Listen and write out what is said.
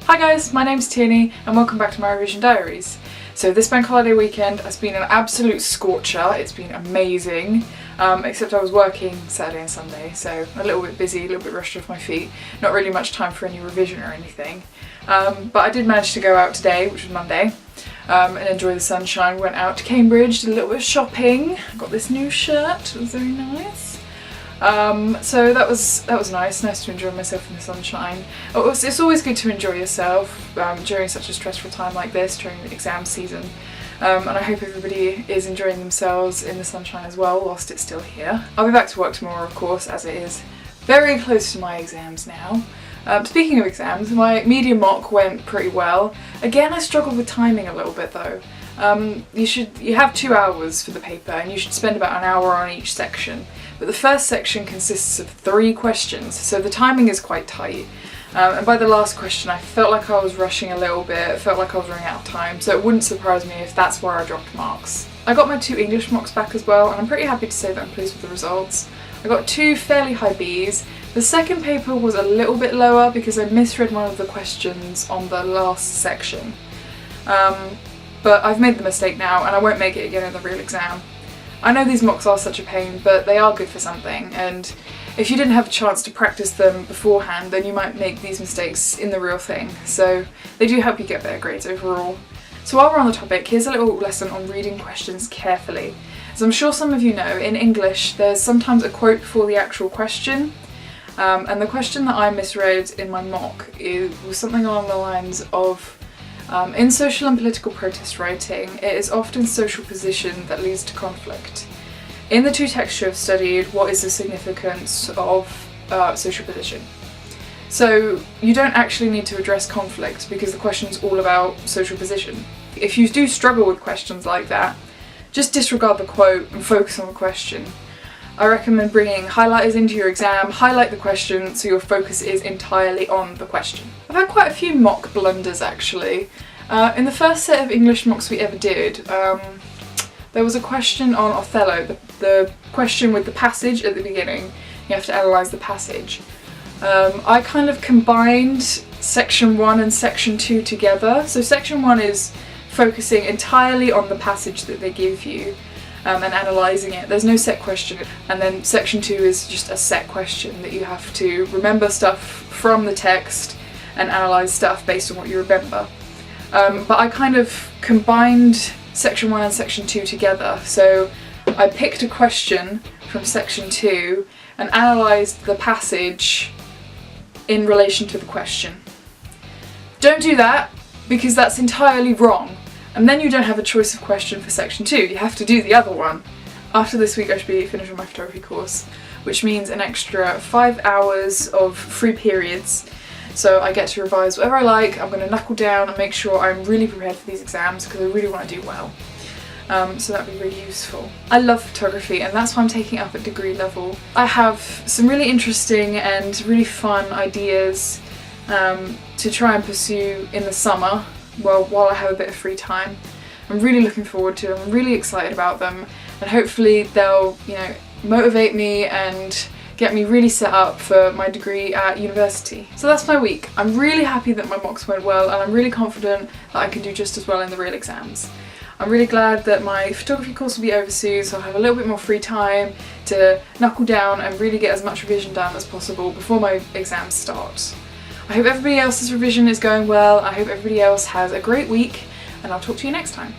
Hi guys, my name's Tierney and welcome back to my revision diaries. So this bank holiday weekend has been an absolute scorcher. It's been amazing, except I was working Saturday and Sunday, so a little bit busy, a little bit rushed off my feet. Not really much time for any revision or anything. But I did manage to go out today, which was Monday, and enjoy the sunshine. Went out to Cambridge, did a little bit of shopping. Got this new shirt, it was very nice. So that was nice to enjoy myself in the sunshine. It's always good to enjoy yourself during such a stressful time like this, during the exam season. And I hope everybody is enjoying themselves in the sunshine as well whilst it's still here. I'll be back to work tomorrow, of course, as it is very close to my exams now. Speaking of exams, my media mock went pretty well. Again, I struggled with timing a little bit though. You have 2 hours for the paper and you should spend about an hour on each section. But the first section consists of 3 questions, so the timing is quite tight. And by the last question I felt like I was rushing a little bit, it felt like I was running out of time, so it wouldn't surprise me if that's where I dropped marks. I got my 2 English mocks back as well, and I'm pretty happy to say that I'm pleased with the results. I got 2 fairly high Bs. The second paper was a little bit lower because I misread one of the questions on the last section. But I've made the mistake now and I won't make it again in the real exam. I know these mocks are such a pain, but they are good for something, and if you didn't have a chance to practice them beforehand, then you might make these mistakes in the real thing, so they do help you get better grades overall. So while we're on the topic, here's a little lesson on reading questions carefully. As I'm sure some of you know, in English there's sometimes a quote before the actual question, and the question that I misread in my mock was something along the lines of in social and political protest writing, it is often social position that leads to conflict. In the 2 texts you have studied, what is the significance of social position? So you don't actually need to address conflict because the question is all about social position. If you do struggle with questions like that, just disregard the quote and focus on the question. I recommend bringing highlighters into your exam, highlight the question so your focus is entirely on the question. I've had quite a few mock blunders actually. In the first set of English mocks we ever did, there was a question on Othello, the question with the passage at the beginning. You have to analyse the passage. I kind of combined section 1 and section 2 together. So section 1 is focusing entirely on the passage that they give you. And analysing it. There's no set question, and then section 2 is just a set question that you have to remember stuff from the text and analyse stuff based on what you remember. But I kind of combined section 1 and section 2 together, so I picked a question from section 2 and analysed the passage in relation to the question. Don't do that because that's entirely wrong. And then you don't have a choice of question for section 2, you have to do the other one. After this week I should be finished with my photography course, which means an extra 5 hours of free periods. So I get to revise whatever I like. I'm going to knuckle down and make sure I'm really prepared for these exams because I really want to do well. So that'd be really useful. I love photography and that's why I'm taking it up at degree level. I have some really interesting and really fun ideas to try and pursue in the summer. Well, while I have a bit of free time. I'm really looking forward to them, I'm really excited about them, and hopefully they'll, motivate me and get me really set up for my degree at university. So that's my week. I'm really happy that my mocks went well and I'm really confident that I can do just as well in the real exams. I'm really glad that my photography course will be over soon, so I'll have a little bit more free time to knuckle down and really get as much revision done as possible before my exams start. I hope everybody else's revision is going well, I hope everybody else has a great week, and I'll talk to you next time.